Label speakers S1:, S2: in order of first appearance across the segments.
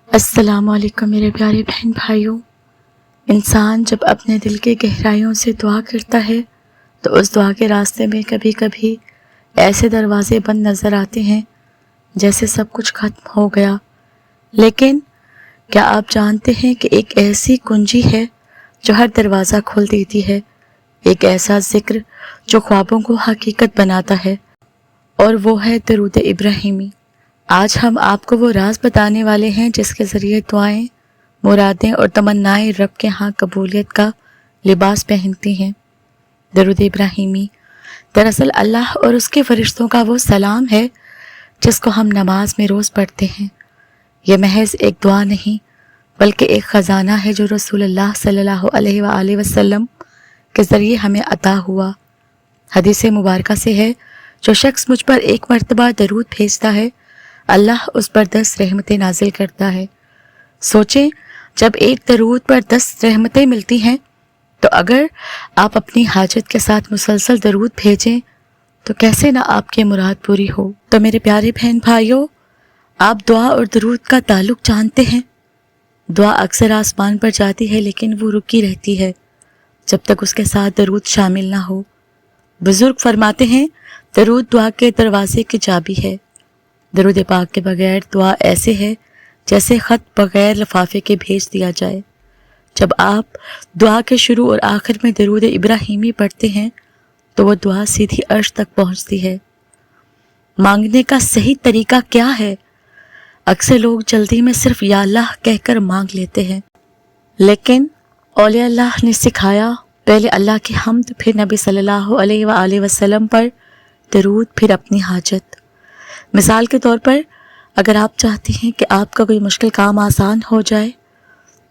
S1: السلام علیکم میرے پیارے بہن بھائیوں۔ انسان جب اپنے دل کی گہرائیوں سے دعا کرتا ہے تو اس دعا کے راستے میں کبھی کبھی ایسے دروازے بند نظر آتے ہیں جیسے سب کچھ ختم ہو گیا، لیکن کیا آپ جانتے ہیں کہ ایک ایسی کنجی ہے جو ہر دروازہ کھول دیتی ہے، ایک ایسا ذکر جو خوابوں کو حقیقت بناتا ہے، اور وہ ہے درود ابراہیمی۔ آج ہم آپ کو وہ راز بتانے والے ہیں جس کے ذریعے دعائیں، مرادیں اور تمنائیں رب کے ہاں قبولیت کا لباس پہنتی ہیں۔ درود ابراہیمی دراصل اللہ اور اس کے فرشتوں کا وہ سلام ہے جس کو ہم نماز میں روز پڑھتے ہیں۔ یہ محض ایک دعا نہیں بلکہ ایک خزانہ ہے جو رسول اللہ صلی اللہ علیہ وآلہ وسلم کے ذریعے ہمیں عطا ہوا۔ حدیث مبارکہ سے ہے، جو شخص مجھ پر ایک مرتبہ درود بھیجتا ہے اللہ اس پر 10 رحمتیں نازل کرتا ہے۔ سوچیں، جب ایک درود پر 10 رحمتیں ملتی ہیں تو اگر آپ اپنی حاجت کے ساتھ مسلسل درود بھیجیں تو کیسے نہ آپ کی مراد پوری ہو۔ تو میرے پیارے بہن بھائیوں، آپ دعا اور درود کا تعلق جانتے ہیں۔ دعا اکثر آسمان پر جاتی ہے لیکن وہ رکی رہتی ہے جب تک اس کے ساتھ درود شامل نہ ہو۔ بزرگ فرماتے ہیں، درود دعا کے دروازے کی چابی ہے۔ درود پاک کے بغیر دعا ایسے ہے جیسے خط بغیر لفافے کے بھیج دیا جائے۔ جب آپ دعا کے شروع اور آخر میں درود ابراہیمی پڑھتے ہیں تو وہ دعا سیدھی عرش تک پہنچتی ہے۔ مانگنے کا صحیح طریقہ کیا ہے؟ اکثر لوگ جلدی میں صرف یا اللہ کہہ کر مانگ لیتے ہیں، لیکن اولیاء اللہ نے سکھایا، پہلے اللہ کی حمد، پھر نبی صلی اللہ علیہ وآلہ وسلم پر درود، پھر اپنی حاجت۔ مثال کے طور پر اگر آپ چاہتے ہیں کہ آپ کا کوئی مشکل کام آسان ہو جائے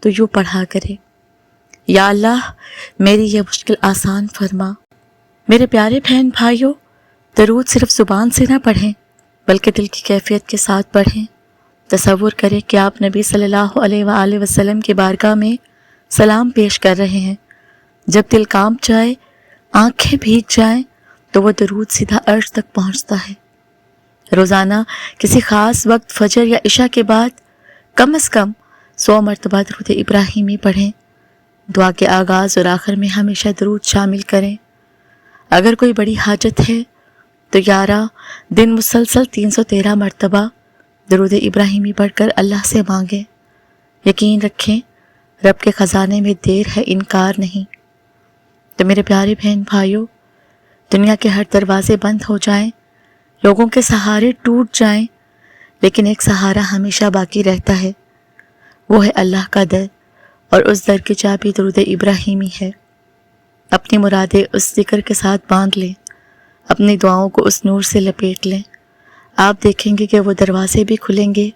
S1: تو یوں پڑھا کرے، یا اللہ میری یہ مشکل آسان فرما۔ میرے پیارے بہن بھائیوں، درود صرف زبان سے نہ پڑھیں بلکہ دل کی کیفیت کے ساتھ پڑھیں۔ تصور کریں کہ آپ نبی صلی اللہ علیہ وآلہ وسلم کی بارگاہ میں سلام پیش کر رہے ہیں۔ جب دل کانپ جائے، آنکھیں بھیگ جائیں تو وہ درود سیدھا عرش تک پہنچتا ہے۔ روزانہ کسی خاص وقت فجر یا عشاء کے بعد کم از کم 100 مرتبہ درود ابراہیمی پڑھیں۔ دعا کے آغاز اور آخر میں ہمیشہ درود شامل کریں۔ اگر کوئی بڑی حاجت ہے تو 11 دن مسلسل 313 مرتبہ درود ابراہیمی پڑھ کر اللہ سے مانگیں۔ یقین رکھیں، رب کے خزانے میں دیر ہے، انکار نہیں۔ تو میرے پیارے بہن بھائیوں، دنیا کے ہر دروازے بند ہو جائیں، لوگوں کے سہارے ٹوٹ جائیں، لیکن ایک سہارا ہمیشہ باقی رہتا ہے، وہ ہے اللہ کا در، اور اس در کی چابی درود ابراہیمی ہے۔ اپنی مرادیں اس ذکر کے ساتھ باندھ لیں، اپنی دعاؤں کو اس نور سے لپیٹ لیں۔ آپ دیکھیں گے کہ وہ دروازے بھی کھلیں گے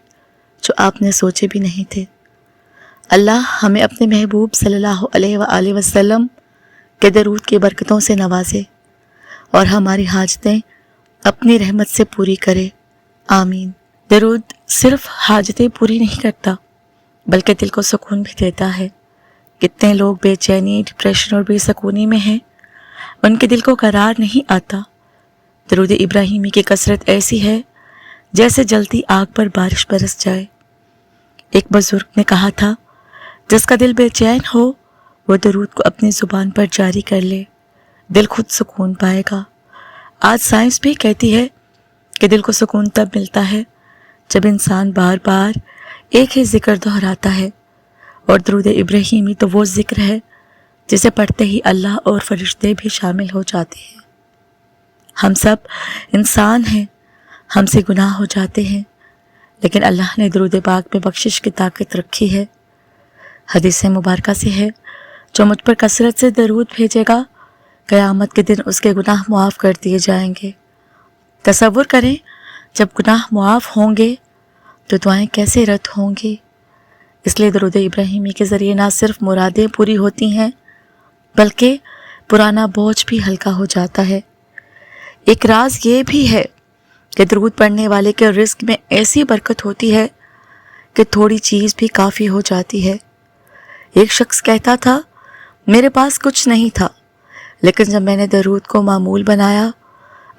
S1: جو آپ نے سوچے بھی نہیں تھے۔ اللہ ہمیں اپنے محبوب صلی اللہ علیہ وآلہ وسلم کے درود کی برکتوں سے نوازے اور ہماری حاجتیں اپنی رحمت سے پوری کرے، آمین۔ درود صرف حاجتیں پوری نہیں کرتا بلکہ دل کو سکون بھی دیتا ہے۔ کتنے لوگ بے چینی، ڈپریشن اور بے سکونی میں ہیں، ان کے دل کو قرار نہیں آتا۔ درود ابراہیمی کی کثرت ایسی ہے جیسے جلتی آگ پر بارش برس جائے۔ ایک بزرگ نے کہا تھا، جس کا دل بے چین ہو وہ درود کو اپنی زبان پر جاری کر لے، دل خود سکون پائے گا۔ آج سائنس بھی کہتی ہے کہ دل کو سکون تب ملتا ہے جب انسان بار بار ایک ہی ذکر دہراتا ہے، اور درود ابراہیمی تو وہ ذکر ہے جسے پڑھتے ہی اللہ اور فرشتے بھی شامل ہو جاتے ہیں۔ ہم سب انسان ہیں، ہم سے گناہ ہو جاتے ہیں، لیکن اللہ نے درود پاک میں بخشش کی طاقت رکھی ہے۔ حدیث مبارکہ سے ہے، جو مجھ پر کثرت سے درود بھیجے گا قیامت کے دن اس کے گناہ معاف کر دیے جائیں گے۔ تصور کریں، جب گناہ معاف ہوں گے تو دعائیں کیسے رد ہوں گی۔ اس لیے درود ابراہیمی کے ذریعے نہ صرف مرادیں پوری ہوتی ہیں بلکہ پرانا بوجھ بھی ہلکا ہو جاتا ہے۔ ایک راز یہ بھی ہے کہ درود پڑھنے والے کے رزق میں ایسی برکت ہوتی ہے کہ تھوڑی چیز بھی کافی ہو جاتی ہے۔ ایک شخص کہتا تھا، میرے پاس کچھ نہیں تھا، لیکن جب میں نے درود کو معمول بنایا،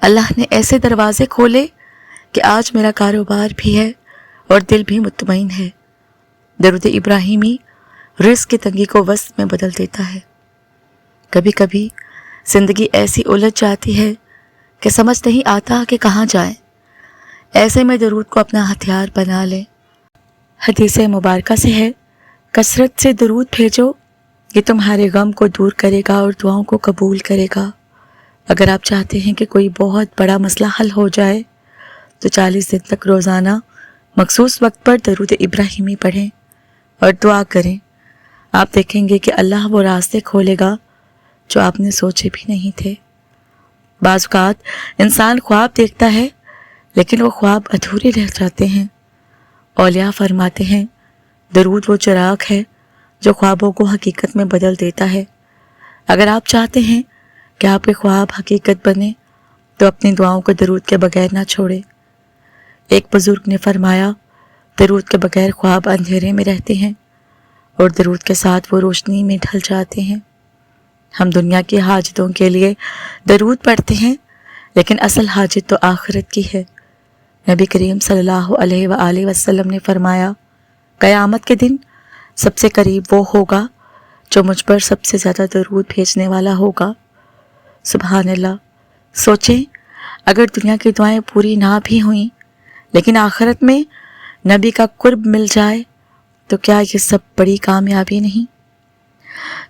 S1: اللہ نے ایسے دروازے کھولے کہ آج میرا کاروبار بھی ہے اور دل بھی مطمئن ہے۔ درود ابراہیمی رزق کی تنگی کو وسط میں بدل دیتا ہے۔ کبھی کبھی زندگی ایسی الجھ جاتی ہے کہ سمجھ نہیں آتا کہ کہاں جائیں، ایسے میں درود کو اپنا ہتھیار بنا لیں۔ حدیث مبارکہ سے ہے، کثرت سے درود بھیجو، یہ تمہارے غم کو دور کرے گا اور دعاؤں کو قبول کرے گا۔ اگر آپ چاہتے ہیں کہ کوئی بہت بڑا مسئلہ حل ہو جائے تو 40 دن تک روزانہ مخصوص وقت پر درود ابراہیمی پڑھیں اور دعا کریں۔ آپ دیکھیں گے کہ اللہ وہ راستے کھولے گا جو آپ نے سوچے بھی نہیں تھے۔ بعض اوقات انسان خواب دیکھتا ہے لیکن وہ خواب ادھورے رہ جاتے ہیں۔ اولیاء فرماتے ہیں، درود وہ چراغ ہے جو خوابوں کو حقیقت میں بدل دیتا ہے۔ اگر آپ چاہتے ہیں کہ آپ کے خواب حقیقت بنے تو اپنی دعاؤں کو درود کے بغیر نہ چھوڑیں۔ ایک بزرگ نے فرمایا، درود کے بغیر خواب اندھیرے میں رہتے ہیں اور درود کے ساتھ وہ روشنی میں ڈھل جاتے ہیں۔ ہم دنیا کی حاجتوں کے لیے درود پڑھتے ہیں لیکن اصل حاجت تو آخرت کی ہے۔ نبی کریم صلی اللہ علیہ وآلہ وسلم نے فرمایا، قیامت کے دن سب سے قریب وہ ہوگا جو مجھ پر سب سے زیادہ درود بھیجنے والا ہوگا۔ سبحان اللہ! سوچیں، اگر دنیا کی دعائیں پوری نہ بھی ہوئیں لیکن آخرت میں نبی کا قرب مل جائے تو کیا یہ سب بڑی کامیابی نہیں؟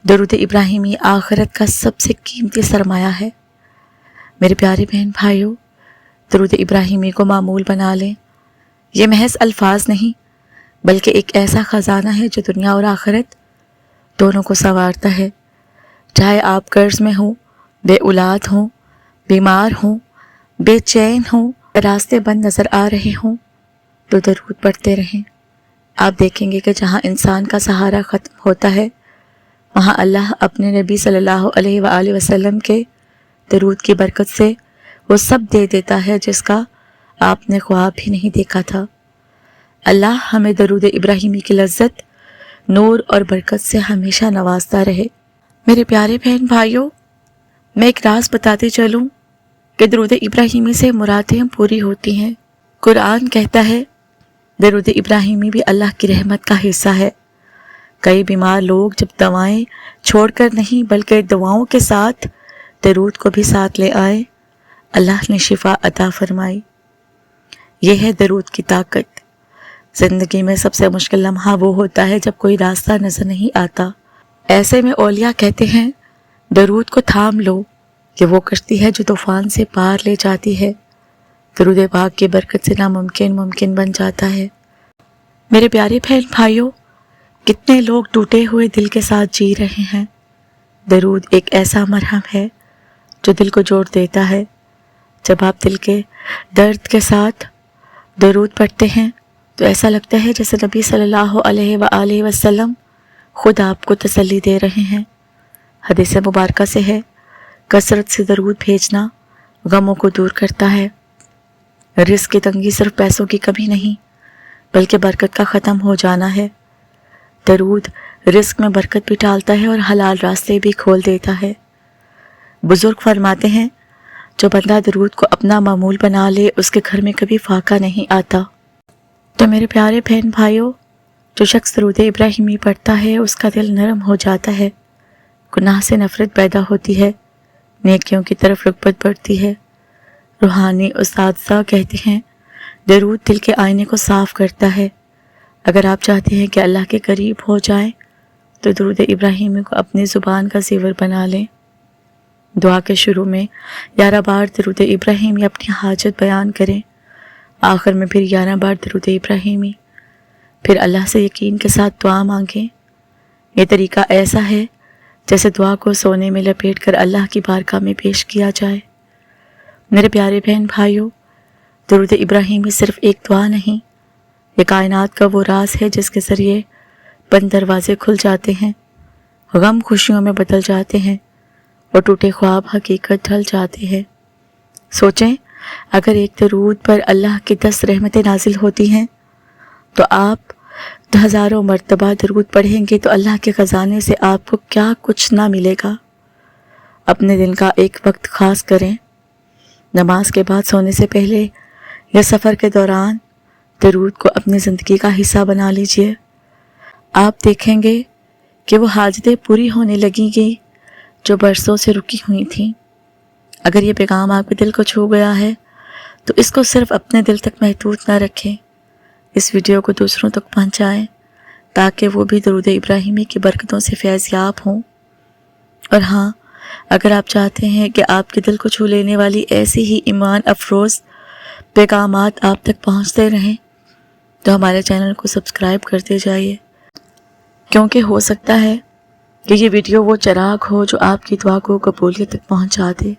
S1: درود ابراہیمی آخرت کا سب سے قیمتی سرمایہ ہے۔ میرے پیارے بہن بھائیوں، درود ابراہیمی کو معمول بنا لیں۔ یہ محض الفاظ نہیں بلکہ ایک ایسا خزانہ ہے جو دنیا اور آخرت دونوں کو سنوارتا ہے۔ چاہے آپ قرض میں ہوں، بے اولاد ہوں، بیمار ہوں، بے چین ہوں، راستے بند نظر آ رہے ہوں تو درود پڑھتے رہیں۔ آپ دیکھیں گے کہ جہاں انسان کا سہارا ختم ہوتا ہے وہاں اللہ اپنے نبی صلی اللہ علیہ وآلہ وسلم کے درود کی برکت سے وہ سب دے دیتا ہے جس کا آپ نے خواب بھی نہیں دیکھا تھا۔ اللہ ہمیں درود ابراہیمی کی لذت، نور اور برکت سے ہمیشہ نوازتا رہے۔ میرے پیارے بہن بھائیوں، میں ایک راز بتاتے چلوں کہ درود ابراہیمی سے مرادیں پوری ہوتی ہیں۔ قرآن کہتا ہے، درود ابراہیمی بھی اللہ کی رحمت کا حصہ ہے۔ کئی بیمار لوگ جب دوائیں چھوڑ کر نہیں بلکہ دعاؤں کے ساتھ درود کو بھی ساتھ لے آئے، اللہ نے شفا عطا فرمائی۔ یہ ہے درود کی طاقت۔ زندگی میں سب سے مشکل لمحہ وہ ہوتا ہے جب کوئی راستہ نظر نہیں آتا۔ ایسے میں اولیاء کہتے ہیں، درود کو تھام لو، کہ وہ کشتی ہے جو طوفان سے پار لے جاتی ہے۔ درود پاک کی برکت سے ناممکن ممکن بن جاتا ہے۔ میرے پیارے بہن بھائیوں، کتنے لوگ ٹوٹے ہوئے دل کے ساتھ جی رہے ہیں۔ درود ایک ایسا مرہم ہے جو دل کو جوڑ دیتا ہے۔ جب آپ دل کے درد کے ساتھ درود پڑھتے ہیں تو ایسا لگتا ہے جیسے نبی صلی اللہ علیہ وآلہ وسلم خود آپ کو تسلی دے رہے ہیں۔ حدیث مبارکہ سے ہے، کثرت سے درود بھیجنا غموں کو دور کرتا ہے۔ رزق کی تنگی صرف پیسوں کی کمی نہیں بلکہ برکت کا ختم ہو جانا ہے۔ درود رزق میں برکت بھی ڈالتا ہے اور حلال راستے بھی کھول دیتا ہے۔ بزرگ فرماتے ہیں، جو بندہ درود کو اپنا معمول بنا لے اس کے گھر میں کبھی فاقہ نہیں آتا۔ تو میرے پیارے بہن بھائیوں، جو شخص درود ابراہیمی پڑھتا ہے اس کا دل نرم ہو جاتا ہے، گناہ سے نفرت پیدا ہوتی ہے، نیکیوں کی طرف رغبت بڑھتی ہے۔ روحانی اساتذہ کہتے ہیں، درود دل کے آئینے کو صاف کرتا ہے۔ اگر آپ چاہتے ہیں کہ اللہ کے قریب ہو جائیں تو درود ابراہیمی کو اپنی زبان کا زیور بنا لیں۔ دعا کے شروع میں 11 بار درود ابراہیمی اپنی حاجت بیان کریں، آخر میں پھر 11 بار درود ابراہیمی، پھر اللہ سے یقین کے ساتھ دعا مانگیں۔ یہ طریقہ ایسا ہے جیسے دعا کو سونے میں لپیٹ کر اللہ کی بارگاہ میں پیش کیا جائے۔ میرے پیارے بہن بھائیوں، درود ابراہیمی صرف ایک دعا نہیں، یہ کائنات کا وہ راز ہے جس کے ذریعے بند دروازے کھل جاتے ہیں، غم خوشیوں میں بدل جاتے ہیں اور ٹوٹے خواب حقیقت ڈھل جاتے ہیں۔ سوچیں، اگر ایک درود پر اللہ کی 10 رحمتیں نازل ہوتی ہیں تو آپ ہزاروں مرتبہ درود پڑھیں گے تو اللہ کے خزانے سے آپ کو کیا کچھ نہ ملے گا۔ اپنے دن کا ایک وقت خاص کریں، نماز کے بعد سونے سے پہلے یا سفر کے دوران درود کو اپنی زندگی کا حصہ بنا لیجئے۔ آپ دیکھیں گے کہ وہ حاجتیں پوری ہونے لگیں گی جو برسوں سے رکی ہوئی تھیں۔ اگر یہ پیغام آپ کے دل کو چھو گیا ہے تو اس کو صرف اپنے دل تک محدود نہ رکھیں، اس ویڈیو کو دوسروں تک پہنچائیں تاکہ وہ بھی درود ابراہیمی کی برکتوں سے فیض یاب ہوں۔ اور ہاں، اگر آپ چاہتے ہیں کہ آپ کے دل کو چھو لینے والی ایسی ہی ایمان افروز پیغامات آپ تک پہنچتے رہیں تو ہمارے چینل کو سبسکرائب کرتے جائیے، کیونکہ ہو سکتا ہے کہ یہ ویڈیو وہ چراغ ہو جو آپ کی دعا کو قبولیت تک پہنچا دے۔